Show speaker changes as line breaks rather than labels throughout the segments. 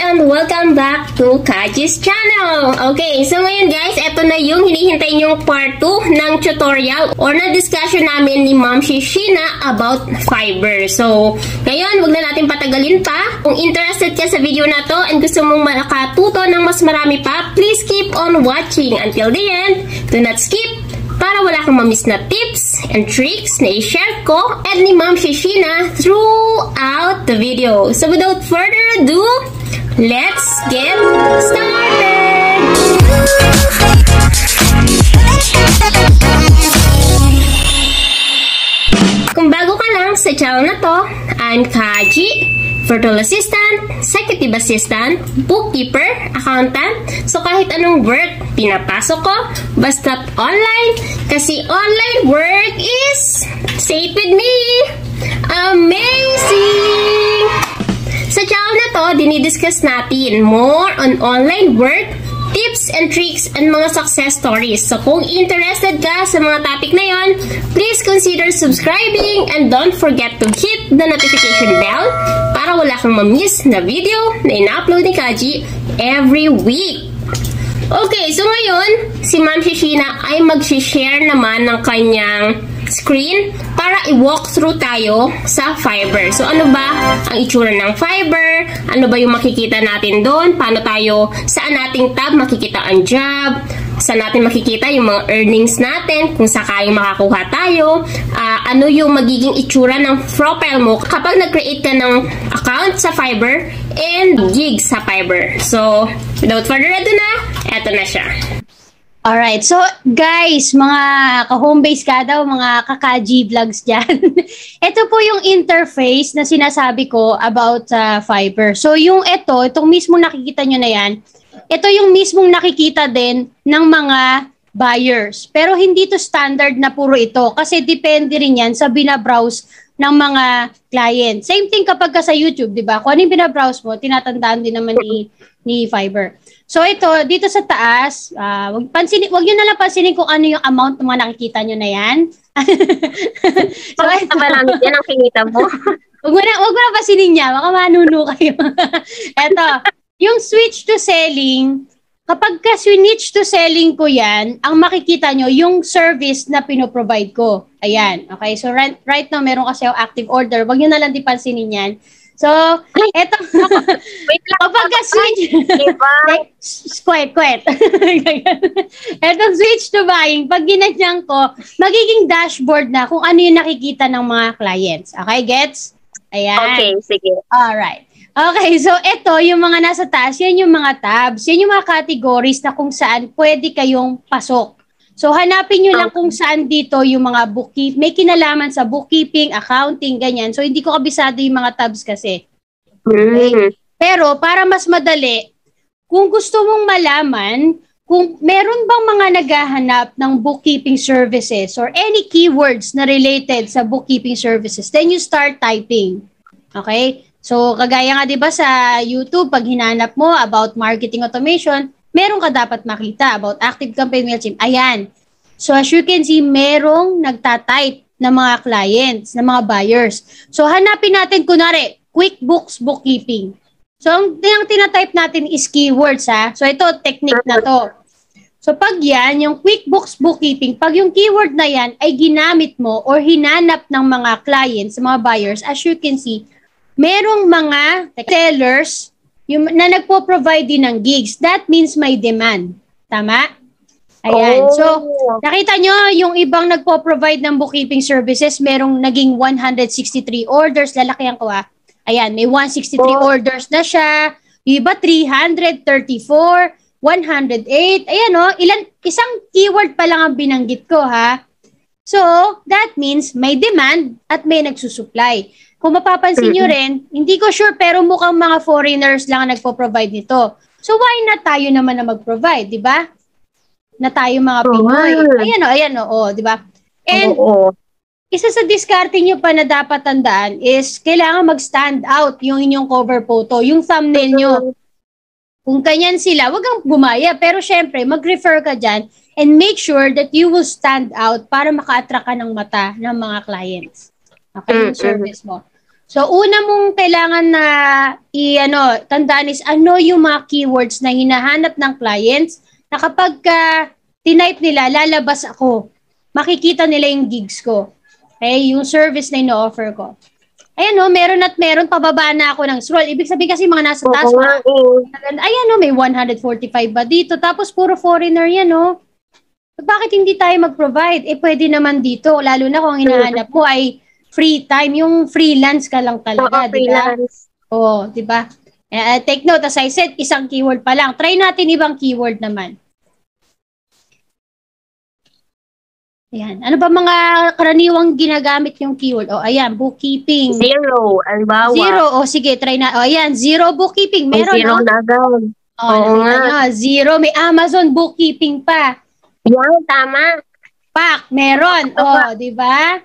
and welcome back to Kaji's channel! Okay, so ngayon guys, eto na yung hinihintay nyong part 2 ng tutorial or na discussion namin ni Ma'am Sheena about Fiverr. So, ngayon, wag na natin patagalin pa. Kung interested ka sa video na to and gusto mong makatuto ng mas marami pa, please keep on watching until the end. Do not skip para wala kang mamiss na tips and tricks na i-share ko at ni Ma'am Sheena throughout the video. So without further ado, let's get started! Kung bago ka lang sa channel na to, I'm Kaji, virtual assistant, executive assistant, bookkeeper, accountant. So kahit anong work, pinapasok ko, basta online. Kasi online work is, say it with me, amazing! Sa channel na to, dinidiscuss natin more on online work, tips and tricks, and mga success stories. So kung interested ka sa mga topic na yon, please consider subscribing and don't forget to hit the notification bell para wala kang ma-miss na video na ina-upload ni Kaji every week. Okay, so ngayon, si Ma'am Sheena ay mag-share naman ng kanyang screen para i-walk through tayo sa Fiverr. So ano ba ang itsura ng Fiverr? Ano ba yung makikita natin doon? Paano tayo, saan nating tab makikita ang job? Saan natin makikita yung mga earnings natin? Kung sakaling makakuha tayo? Ano yung magiging itsura ng profile mo kapag nag-create ka ng account sa Fiverr and gig sa Fiverr? So, without further ado na, eto na siya.
Alright, so guys, mga ka-home base ka daw, mga kaka-G vlogs dyan. Ito po yung interface na sinasabi ko about Fiverr. So yung itong mismong nakikita nyo na yan, ito yung mismong nakikita din ng mga buyers. Pero hindi to standard na puro ito kasi depende rin yan sa binabrowse ng mga client. Same thing kapag ka sa YouTube, di ba? Kung ano yung binabrowse mo, tinatandaan din naman ni Fiverr. So ito, dito sa taas, wag nyo na lang pansinin kung ano yung amount ng mga nakikita nyo na yan.
So ito ba lang yan ang kinita mo?
Wag mo na pansinin niya, baka manuno kayo. Ito, yung switch to selling, kapag ka switch to selling ko yan, ang makikita nyo yung service na pinoprovide ko. Ayan, okay? So right now, meron kasi yung active order. Wag nyo na lang di pansinin yan. So, eto,
wait lang.
kapag ka-switch, kwet. Etong switch to buying, pag ginanyan ko, magiging dashboard na kung ano yung nakikita ng mga clients. Okay, gets? Ayan.
Okay, sige.
Alright. Okay, so ito, yung mga nasa taas, yan yung mga tabs, yan yung mga categories na kung saan pwede kayong pasok. So, hanapin nyo lang kung saan dito yung mga bookkeeping, may kinalaman sa bookkeeping, accounting, ganyan. So, hindi ko kabisado yung mga tabs kasi. Okay? Pero, para mas madali, kung gusto mong malaman, kung meron bang mga naghahanap ng bookkeeping services or any keywords na related sa bookkeeping services, then you start typing. Okay? So, kagaya nga 'di ba sa YouTube, pag hinanap mo about marketing automation, meron ka dapat makita about ActiveCampaign, MailChimp. Ayan. So, as you can see, merong nagtatype ng mga clients, ng mga buyers. So, hanapin natin, kunwari, QuickBooks Bookkeeping. So, ang tinatype natin is keywords, ha? So, ito, technique na to. So, pag yan, yung QuickBooks Bookkeeping, pag yung keyword na yan ay ginamit mo or hinanap ng mga clients, mga buyers, as you can see, merong mga sellers na nagpo-provide din ng gigs. That means may demand. Tama? Ayan. So, nakita nyo, yung ibang nagpo-provide ng bookkeeping services, merong naging 163 orders. Lalakihan ko ha. Ayan, may 163 orders na siya. Yung iba, 334, 108. Ayan o, isang keyword pa lang ang binanggit ko ha. So, that means may demand at may nagsusupply. Kung mapapansin nyo rin, hindi ko sure pero mukhang mga foreigners lang ang nagpo-provide nito. So why not tayo naman na mag-provide, di ba? Na tayo mga Pinoy. Ayan o, di ba? And isa sa diskarte nyo pa na dapat tandaan is kailangan mag-stand out yung inyong cover photo, yung thumbnail nyo. Kung kanyan sila, wag kang gumaya. Pero syempre, mag-refer ka dyan and make sure that you will stand out para maka-attract ka ng mata ng mga clients. Okay, yung service mo. So, una mong kailangan na tandaan is ano yung mga keywords na hinahanap ng clients na kapag tinype nila, lalabas ako. Makikita nila yung gigs ko. Okay? Yung service na ino-offer ko. Ayan meron at meron, pababa na ako ng scroll. Ibig sabihin kasi mga nasa taas, ayan may 145 ba dito? Tapos puro foreigner yan, Bakit hindi tayo mag-provide? Pwede naman dito, lalo na kung hinahanap mo ay free time, yung freelance ka lang talaga, di ba? Di ba? Take note, as I said, isang keyword pa lang. Try natin ibang keyword naman. Ayan. Ano ba mga karaniwang ginagamit yung keyword? Ayan, bookkeeping.
Zero, albawa.
Zero, sige, try na. Ayan, zero bookkeeping. Meron,
zero na agad.
Zero. May Amazon bookkeeping pa.
Yan, tama.
Pak, meron. Di ba?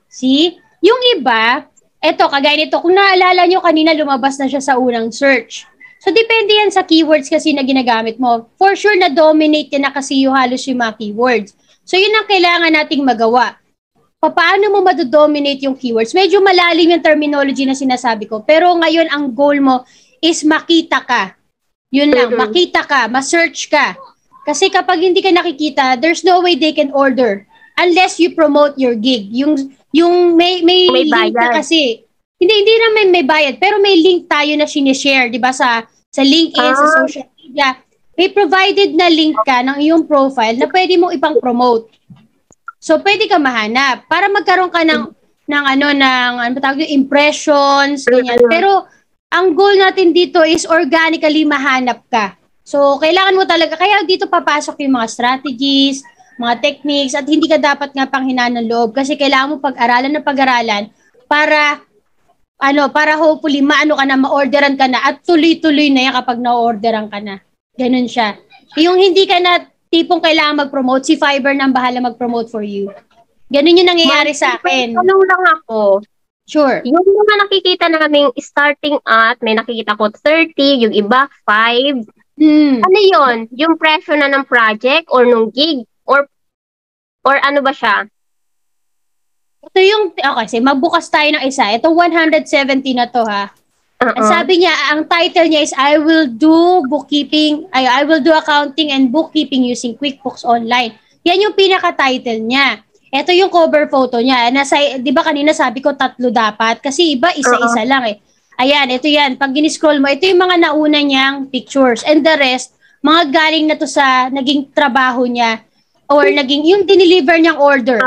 See? Yung iba, eto, kagaya nito, kung naalala nyo kanina, lumabas na siya sa unang search. So, depende yan sa keywords kasi na ginagamit mo. For sure, na-dominate yan na kasi yung halos yung mga keywords. So, yun ang kailangan nating magawa. Paano mo madodominate yung keywords? Medyo malalim yung terminology na sinasabi ko. Pero ngayon, ang goal mo is makita ka. Yun lang, makita ka, ma-search ka. Kasi kapag hindi ka nakikita, there's no way they can order. Unless you promote your gig. Yung may link na kasi. Hindi naman may bayad, pero may link tayo na sinishare, di ba, sa LinkedIn, sa social media. May provided na link ka ng iyong profile na pwede mong ipang-promote. So, pwede ka mahanap para magkaroon ka ng impressions, ganyan. Pero, ang goal natin dito is organically mahanap ka. So, kailangan mo talaga, kaya dito papasok yung mga strategies, mga techniques, at hindi ka dapat nga panghinaan ng loob kasi kailangan mo pag-aralan para hopefully ma-orderan ka na at tuloy-tuloy na yan kapag na-orderan ka na. Ganun siya. Yung hindi ka na tipong kailangan mag-promote, si Fiverr nang bahala mag-promote for you. Ganun yung nangyayari sa akin.
Tanong lang ako.
Sure.
Yung mga nakikita naming starting at may nakikita ko 30, yung iba 5. Ano yon? Yung presyo na ng project or nung gig? Or ano ba siya?
Ito yung, okay, magbukas tayo ng isa. Ito 170 na to ha. At sabi niya, ang title niya is I will do accounting and bookkeeping using QuickBooks Online. Yan yung pinaka-title niya. Ito yung cover photo niya. Di ba kanina sabi ko 3 dapat? Kasi iba, isa-isa lang eh. Ayan, ito yan. Pag gini-scroll mo, ito yung mga nauna niyang pictures. And the rest, mga galing na to sa naging trabaho niya or yung dineliver niyang order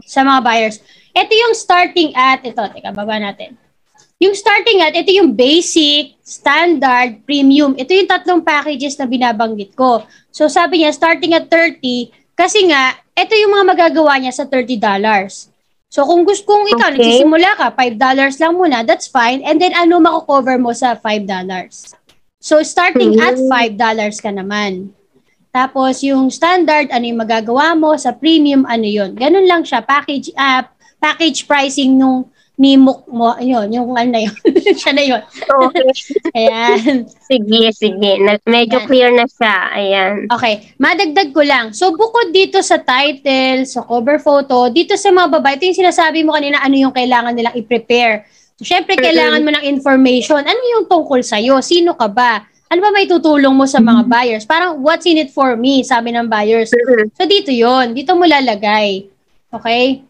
sa mga buyers. Ito yung starting at, teka, baba natin. Yung starting at, ito yung basic, standard, premium. Ito yung 3 packages na binabanggit ko. So sabi niya, starting at 30, kasi nga, ito yung mga magagawa niya sa $30. So kung ikaw, nagsisimula ka, $5 lang muna, that's fine. And then ano mako-cover mo sa $5? So starting at $5 ka naman. Tapos yung standard, ano yung magagawa mo, sa premium, ano yun. Ganun lang siya, package pricing nung Nimok mo, yun, yung ano na yun. Siya na yun.
Okay.
Ayan.
Sige. Medyo clear na siya. Ayan.
Okay. Madagdag ko lang. So, bukod dito sa title, sa cover photo, dito sa mga babae, ito yung sinasabi mo kanina, ano yung kailangan nilang i-prepare. So, syempre, kailangan mo ng information. Ano yung tungkol sa'yo? Sino ka ba? Ano ba may tutulong mo sa mga buyers? Parang, what's in it for me? Sabi ng buyers. So, dito yon. Dito mo lalagay. Okay?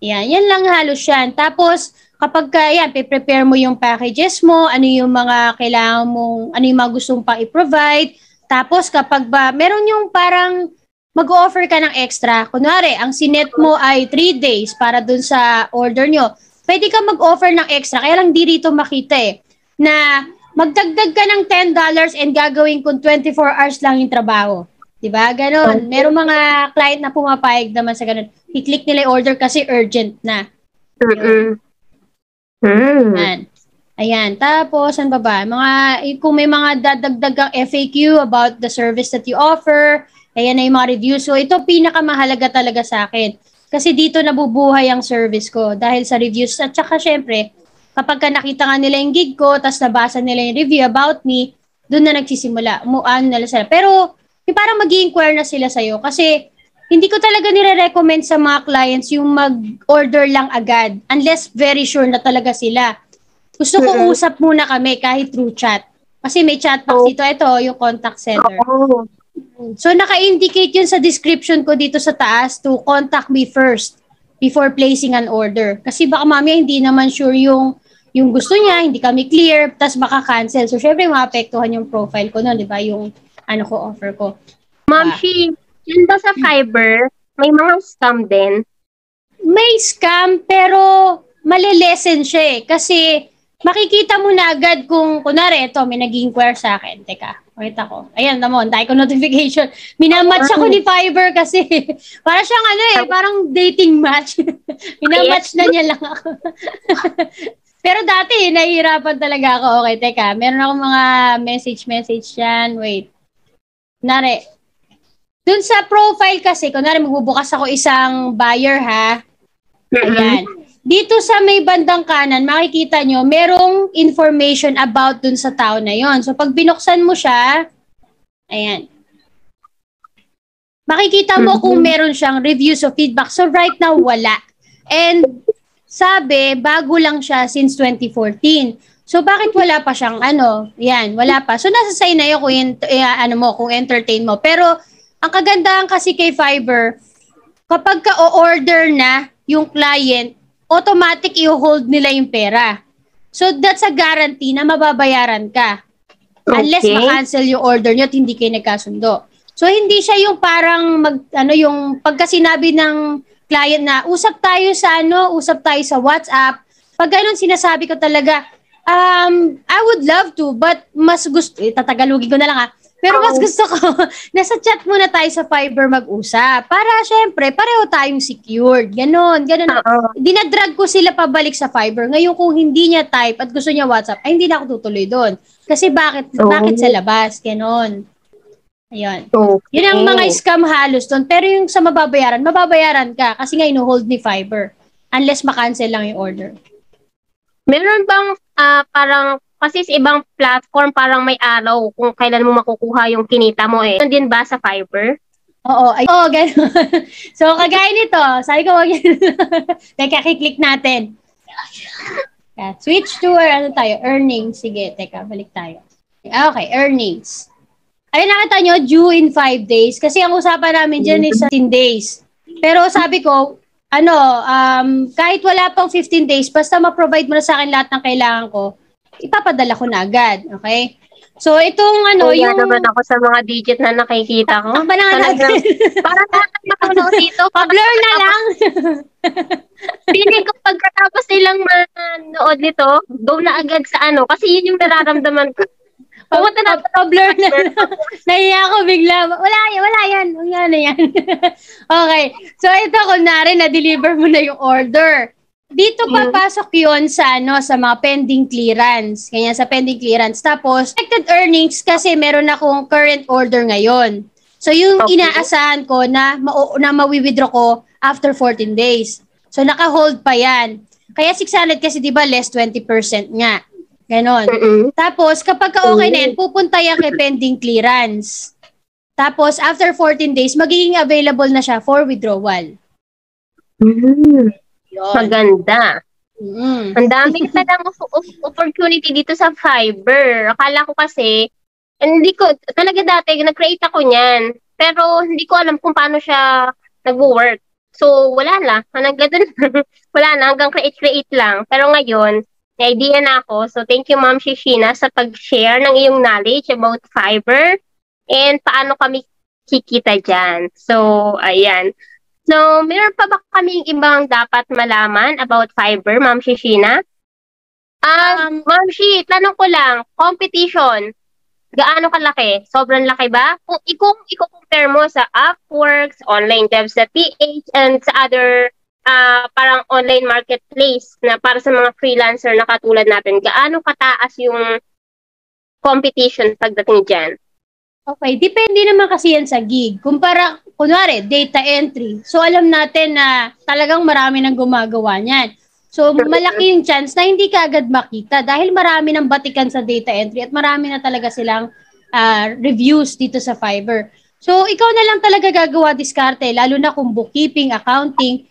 Yan lang halos yan. Tapos, kapag prepare mo yung packages mo, ano yung mga kailangan mong, ano yung mga gustong pang i-provide. Tapos, kapag meron yung parang mag-offer ka ng extra. Kunwari, ang sinet mo ay 3 days para dun sa order nyo. Pwede ka mag-offer ng extra. Kaya lang di rito makita na magdagdag ka ng $10 and gagawin kung 24 hours lang yung trabaho. Diba? Ganon. Merong mga client na pumapayag naman sa ganon. I-click nila yung order kasi urgent na. Ayan. Tapos, ano ba? Kung may mga dadagdag ang FAQ about the service that you offer, ayan na yung mga reviews. So, ito pinakamahalaga talaga sa akin. Kasi dito nabubuhay ang service ko dahil sa reviews. At saka, syempre, kapag nakita nga nila yung gig ko, tapos nabasa nila yung review about me, doon na nagsisimula. Nila sila. Pero, yung parang mag-i-inquire na sila sa'yo kasi hindi ko talaga nire-recommend sa mga clients yung mag-order lang agad unless very sure na talaga sila. Gusto ko usap muna kami kahit through chat. Kasi may chat box dito. Ito, yung contact center. So, naka-indicate yun sa description ko dito sa taas to contact me first before placing an order. Kasi baka mamaya hindi naman sure yung gusto niya, hindi kami clear, tas baka cancel. So, syempre, maapektuhan yung profile ko nun, di ba? Yung offer ko.
Ma'am Shi, yun ba sa Fiverr, may mga scam din?
May scam, pero malilesen siya eh. Kasi makikita mo na agad kung, kunwari, ito, may nag-inquire sa akin. Teka, pakita ko. Ayan, naman, dahil ko notification. Minamatch ako ni Fiverr kasi para siyang parang dating match. Minamatch na niya lang ako. Pero dati, nahihirapan talaga ako. Okay, teka, meron akong mga message yan. Wait. Kunwari, dun sa profile kasi, kunwari magbubukas ako isang buyer ha. Ayan. Dito sa may bandang kanan, makikita nyo, merong information about dun sa tao na yon. So, pag binuksan mo siya, ayan. Makikita mo kung meron siyang reviews o feedback. So, right now, wala. And, sabi, bago lang siya since 2014. So, bakit wala pa siyang yan, wala pa. So, nasa sa'yo na yun kung entertain mo. Pero, ang kagandahan kasi kay Fiverr, kapag ka-order na yung client, automatic i-hold nila yung pera. So, that's a guarantee na mababayaran ka. Unless ma-cancel yung order nyo at hindi kayo nagkasundo. So, hindi siya yung parang, yung pagka sinabi ng client na, usap tayo sa WhatsApp. Pag ganun, sinasabi ko talaga, I would love to, but mas gusto, tatagalugin ko na lang pero mas gusto ko, nasa chat muna tayo sa Fiverr mag-usap. Para syempre, pareho tayong secured. Ganon. Dinadrag ko sila pabalik sa Fiverr. Ngayon kung hindi niya type at gusto niya WhatsApp, ay hindi na ako tutuloy doon. Kasi bakit sa labas? Ganon. Ayun. Okay. Yun ang mga scam halos doon. Pero yung sa mababayaran ka kasi nga ino-hold ni Fiverr. Unless ma-cancel lang yung order.
Meron bang parang, kasi sa ibang platform parang may araw kung kailan mo makukuha yung kinita mo eh. Yun din ba sa Fiverr?
Oo, gano'n. So, kagaya nito, sabi ko, teka, kiklik natin. Switch to earnings. Sige, teka, balik tayo. Okay, earnings. Ayun, nakita nyo, due in 5 days. Kasi ang usapan namin dyan is 15 days. Pero sabi ko, kahit wala pang 15 days, basta ma-provide mo na sa akin lahat ng kailangan ko, ipapadala ko na agad. Okay? So, itong yung...
naman ako sa mga digit na nakikita ko.
Takpa na natin.
Parang nakakatawa dito.
Pa-blur na lang.
Feeling ko pagkatapos nilang manood nito, go na agad sa Kasi yun yung nararamdaman ko.
Pumunta na, pa-blur na lang. Nahiya ako bigla. Wala yan. Yan. Okay. So, ito, kunwari, na-deliver mo na yung order. Dito papasok yun sa mga pending clearance. Kanya sa pending clearance. Tapos, expected earnings kasi meron akong current order ngayon. So, yung inaasahan ko na mawi-withdraw ko after 14 days. So, naka-hold pa yan. Kaya 600 kasi diba less 20% nga. Ganon. Tapos, kapag okay na yan, pupunta yan kay pending clearance. Tapos, after 14 days, magiging available na siya for withdrawal.
Yun. Maganda. Ang daming talang opportunity dito sa Fiverr. Akala ko kasi, hindi ko, talaga dati, nag-create ako niyan. Pero hindi ko alam kung paano siya nag-work. So, wala na. Wala na, hanggang create lang. Pero ngayon, may idea na ako. So, thank you, Ma'am Shishina, sa pag-share ng iyong knowledge about Fiverr and paano kami kikita dyan. So, ayan. So, meron pa ba kaming ibang dapat malaman about Fiverr, Ma'am Shishina? Ma'am Shi, tanong ko lang, competition, gaano kalaki? Sobrang laki ba? Kung i-compare mo sa Upworks, OnlineDevs.ph, and sa other parang online marketplace na para sa mga freelancer na katulad natin, gaano kataas yung competition pagdating dyan?
Okay, depende naman kasi yan sa gig. Kunwari, data entry. So, alam natin na talagang marami nang gumagawa niyan. So, malaki yung chance na hindi ka agad makita dahil marami nang batikan sa data entry at marami na talaga silang reviews dito sa Fiverr. So, ikaw na lang talaga gagawa diskarte, lalo na kung bookkeeping, accounting,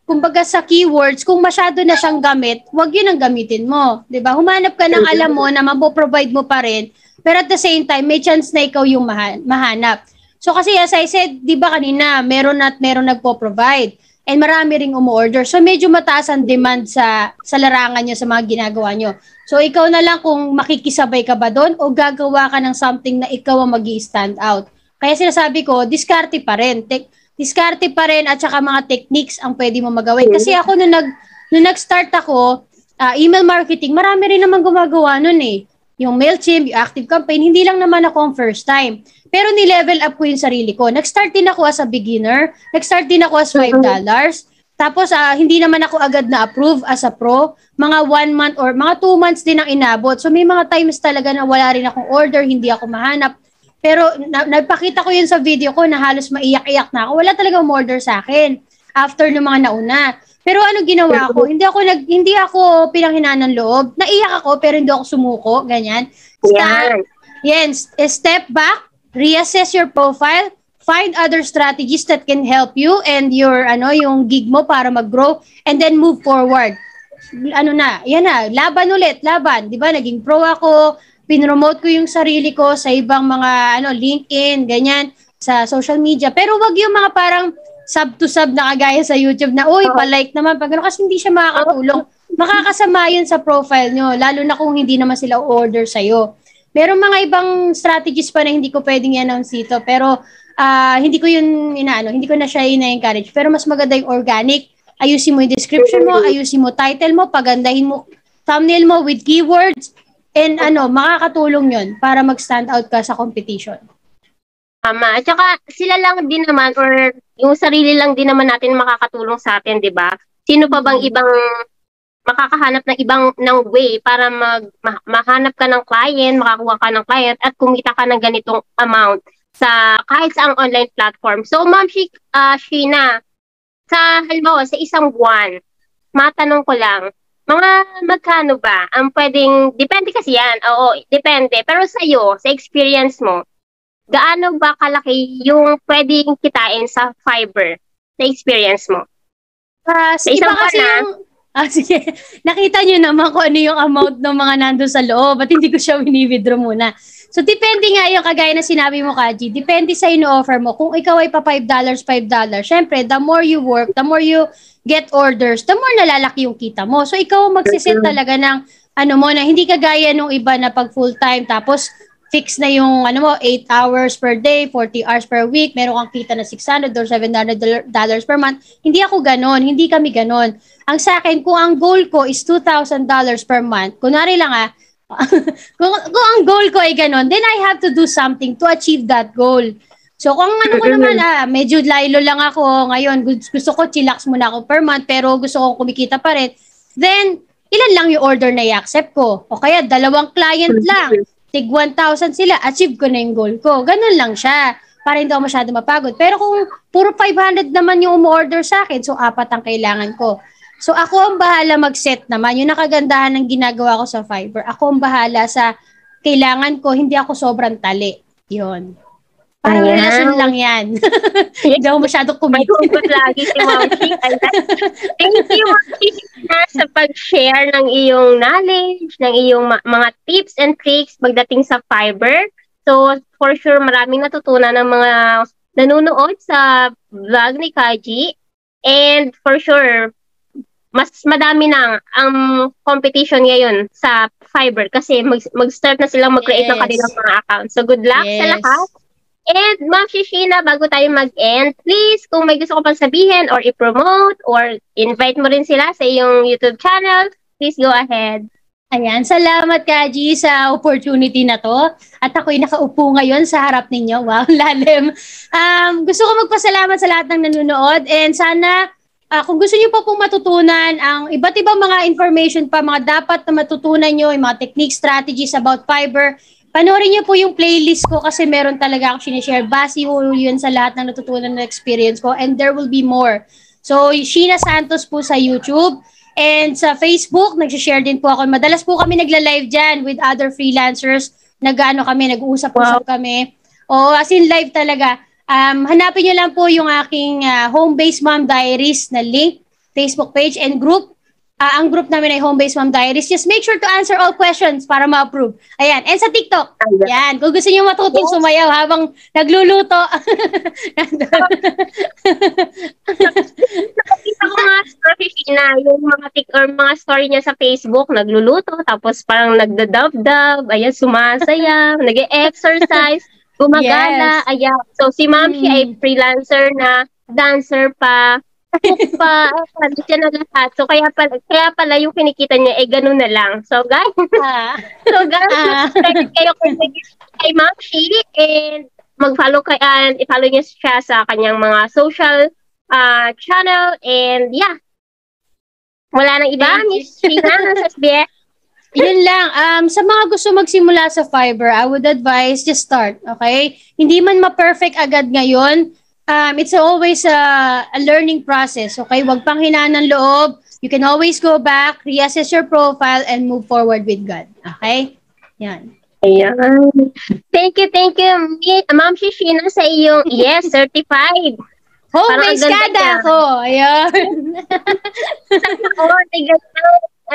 kumbaga sa keywords, kung masyado na siyang gamit, wag yun ang gamitin mo. 'Di ba? Humanap ka ng alam mo na mapoprovide mo pa rin, pero at the same time, may chance na ikaw yung mahanap. So kasi as I said, 'di ba kanina, meron nagpo-provide and marami ring umu-order. So medyo mataas ang demand sa larangan nyo, sa mga ginagawa nyo. So ikaw na lang kung makikisabay ka ba doon o gagawa ka ng something na ikaw ang magi-stand out. Kaya sinasabi ko, diskarte pa rin. Diskarte pa rin at saka mga techniques ang pwede mo magawin. Kasi ako nung nag-start ako, email marketing, marami rin naman gumagawa nun eh. Yung MailChimp, yung Active Campaign, hindi lang naman ako ang first time. Pero ni-level up ko yung sarili ko. Nag-start din ako as a beginner. Nag-start din ako as $5. Tapos hindi naman ako agad na-approve as a pro. Mga 1 month or mga 2 months din ang inabot. So may mga times talaga na wala rin akong order, hindi ako mahanap. Pero nagpakita ko yun sa video ko na halos maiyak-iyak na ako. Wala talaga umorder sa akin after ng mga nauna. Pero ano ginawa ko? Hindi ako pinanghinaan ng loob. Naiyak ako pero hindi ako sumuko, ganyan. Step back, reassess your profile, find other strategies that can help you and yung gig mo para mag-grow and then move forward. Laban ulit, 'di ba? Naging pro ako. Pinromote ko yung sarili ko sa ibang mga LinkedIn, ganyan, sa social media. Pero wag yung mga parang sub to sub na kagaya sa YouTube na, pa-like naman, kasi hindi siya makakatulong. Makakasama yun sa profile nyo, lalo na kung hindi naman sila order sa'yo. Meron mga ibang strategies pa na hindi ko pwedeng i-announce dito, pero hindi ko na siya ina-encourage. Pero mas maganda yung organic. Ayusin mo yung description mo, ayusin mo title mo, pagandahin mo thumbnail mo with keywords. And makakatulong yun para mag-stand out ka sa competition.
Tama. At saka sila lang din naman or yung sarili lang din naman natin makakatulong sa atin, di ba? Sino pa bang ibang makakahanap ng way para mahanap ka ng client, makakuha ka ng client at kumita ka ng ganitong amount sa kahit sa ang online platform. So, Ma'am Sheena, halimbawa sa isang buwan, matanong ko lang, mga magkano ba ang pwedeng, depende kasi yan, oo, depende. Pero sa'yo, sa experience mo, gaano ba kalaki yung pwedeng kitain sa Fiverr, sa experience mo?
Sa isang kasi sige, nakita nyo naman kung ano yung amount ng mga nandun sa loob at hindi ko siya wini-withdraw muna. So, depende nga yung kagaya na sinabi mo, Kaji, depende sa ino-offer mo. Kung ikaw ay pa $5, syempre, the more you work, the more you get orders, the more nalalaki yung kita mo. So, ikaw magsiset talaga ng, na hindi kagaya nung iba na pag full-time, tapos fix na yung, 8 hours per day, 40 hours per week, meron kang kita na $600 or $700 per month. Hindi ako ganon, hindi kami ganon. Ang sa akin, kung ang goal ko is $2,000 per month, kunwari lang kung ang goal ko ay ganon, then I have to do something to achieve that goal. So kung ko naman, medyo laylo lang ako ngayon, gusto ko chillax muna ako per month, pero gusto ko kumikita pa rin, then ilan lang yung order na i-accept ko? O kaya 2 client lang, tig 1,000 sila, achieve ko na yung goal ko. Ganun lang siya, para hindi ako masyado mapagod. Pero kung puro 500 naman yung umu-order sa akin, so 4 ang kailangan ko. So ako ang bahala mag-set naman. Yung nakagandahan ng ginagawa ko sa Fiverr, ako ang bahala sa kailangan ko, hindi ako sobrang tali. Yun. Parang relasyon lang yan. Hindi ako masyado kumit.
Lagi si Ma'am Sheena. Thank you, Ma'am Sheena, sa pag-share ng iyong knowledge, ng iyong mga tips and tricks pagdating sa Fiverr. So, for sure, maraming natutunan ng mga nanonood sa vlog ni Kaji. And for sure, mas madami na ang competition ngayon sa Fiverr kasi mag-start na silang mag-create ng kanilang mga accounts. So, good luck sa lahat. And Ma'am Sheena, bago tayo mag-end, please, kung may gusto ko pang sabihin or i-promote or invite mo rin sila sa iyong YouTube channel, please go ahead.
Ayan, salamat Kaji sa opportunity na to. At ako'y nakaupo ngayon sa harap ninyo. Wow, lalim. Gusto ko magpasalamat sa lahat ng nanonood and sana kung gusto niyo pa pong matutunan ang iba't ibang mga information pa, mga dapat na matutunan nyo, yung mga techniques, strategies about Fiverr, panoorin niyo po yung playlist ko kasi meron talaga ako sinishare. Base yun sa lahat ng natutunan na experience ko and there will be more. So, Sheena Santos po sa YouTube and sa Facebook, nag-share din po ako. Madalas po kami nagla-live dyan with other freelancers. Nag-uusap-usap kami. Oo, as in live talaga. Hanapin nyo lang po yung aking Home-Based Mom Diaries na link, Facebook page and group. Ang group namin ay Home-Based Mom Diaries. Just make sure to answer all questions para ma-approve. Ayan. And sa TikTok. Yan. Kung gusto niyo matutong sumayaw habang nagluluto.
Nakita ko nga story na yung mga story niya sa Facebook, nagluluto, tapos parang nagda-dub-dub, ayan, sumasaya, nag-exercise, gumagala, ayan. So si Ma'am, siya ay freelancer na dancer pa, cook pa, sabi siya na lahat. So kaya pala yung kinikita niya ay ganun na lang. So guys, subscribe kayo kay Ma'am Shi, and mag-follow i-follow niyo siya sa kanyang mga social channel, and yeah. Wala nang iba, Miss Sheena, sa SBS.
Yun lang. Sa mga gusto magsimula sa Fiverr, I would advise just start, okay? Hindi man ma-perfect agad ngayon. It's always a learning process, okay? Huwag pang hinaan ng loob. You can always go back, reassess your profile, and move forward with God. Okay? Yan.
Ayan. Thank you, Ma'am Shishina, sa iyong, yes, certified.
Home-based kada ako. Ayan.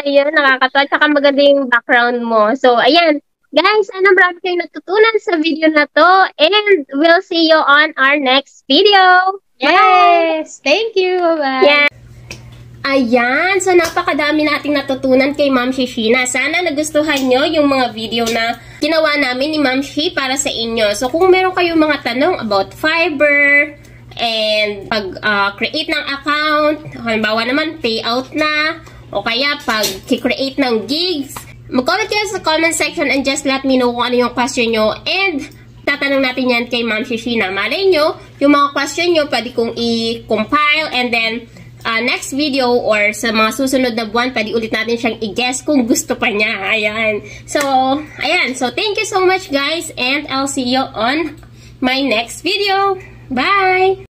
Ayan, nakakatawa. Tsaka maganda yung background mo. So, ayan. Guys, marami kayong natutunan sa video na to, and we'll see you on our next video.
Yes! Thank you! Bye!
Yeah.
Ayan, so napakadami nating natutunan kay Ma'am Shishina. Sana nagustuhan nyo yung mga video na ginawa namin ni Ma'am Shi para sa inyo. So kung meron kayong mga tanong about Fiverr, and pag-create ng account, halimbawa naman payout na, o kaya pag-create ng gigs, mag-comment kayo sa comment section and just let me know kung ano yung question nyo, and tatanong natin yan kay Ma'am Shishina. Malay nyo, yung mga question nyo pwede kong i-compile, and then next video or sa mga susunod na buwan, pwede ulit natin siyang i-guess kung gusto pa niya. Ayan. So, ayan. So, thank you so much guys, and I'll see you on my next video. Bye!